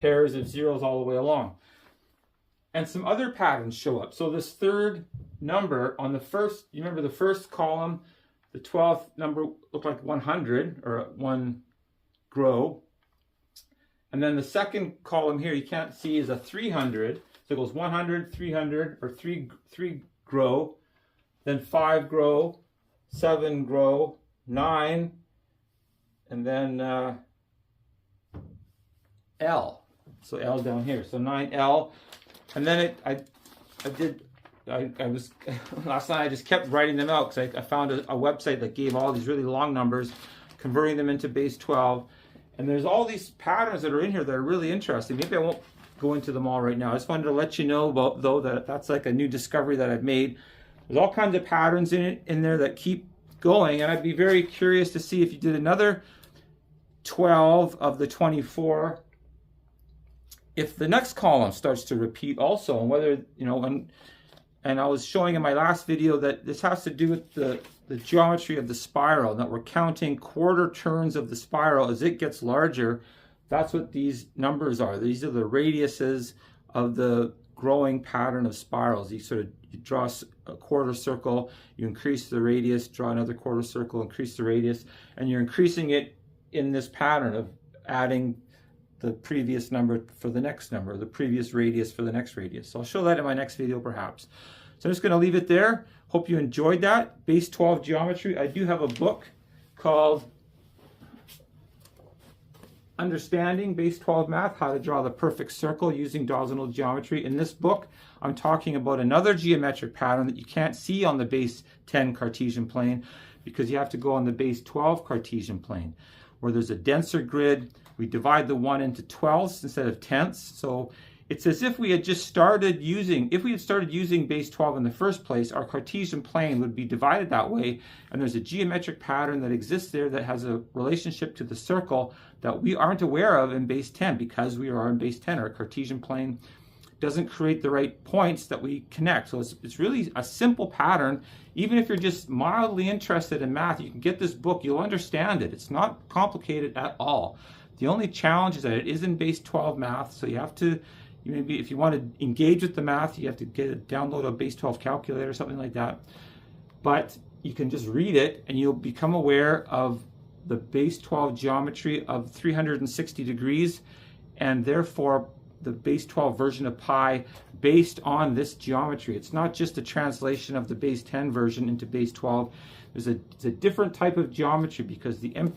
pairs of zeros all the way along. And some other patterns show up. So this third number on the first, you remember the first column, the 12th number looked like 100, or 1 grow. And then the second column here, you can't see, is a 300. So it goes 100, 300, or 3 grow, then 5 grow, 7 grow, 9, and then L. So L down here. So 9L. And then I was last night I just kept writing them out because I found a website that gave all these really long numbers, converting them into base 12. And there's all these patterns that are in here that are really interesting. Maybe I won't go into them all right now. I just wanted to let you know about, though, that that's like a new discovery that I've made. There's all kinds of patterns in there that keep going, and I'd be very curious to see if you did another 12 of the 24, if the next column starts to repeat also, and whether, you know, and I was showing in my last video that this has to do with the geometry of the spiral, that we're counting quarter turns of the spiral as it gets larger. That's what these numbers are. These are the radiuses of the growing pattern of spirals. You draw a quarter circle, you increase the radius, draw another quarter circle, increase the radius, and you're increasing it in this pattern of adding the previous number for the next number, the previous radius for the next radius. So I'll show that in my next video perhaps. So I'm just going to leave it there. Hope you enjoyed that. Base 12 geometry. I do have a book called Understanding Base 12 Math, How to Draw the Perfect Circle Using Dodginal Geometry. In this book, I'm talking about another geometric pattern that you can't see on the base 10 Cartesian plane because you have to go on the base 12 Cartesian plane, where there's a denser grid. We divide the 1 into 12ths instead of tenths. So it's as if we had just started using, if we had started using base 12 in the first place, our Cartesian plane would be divided that way. And there's a geometric pattern that exists there that has a relationship to the circle that we aren't aware of in base 10 because we are in base 10. Our Cartesian plane doesn't create the right points that we connect. So it's really a simple pattern. Even if you're just mildly interested in math, you can get this book, you'll understand it. It's not complicated at all. The only challenge is that it is in base 12 math, so you have to, maybe if you want to engage with the math, you have to download a base 12 calculator or something like that. But you can just read it and you'll become aware of the base 12 geometry of 360 degrees, and therefore the base 12 version of pi based on this geometry. It's not just a translation of the base 10 version into base 12. It's a different type of geometry because the empty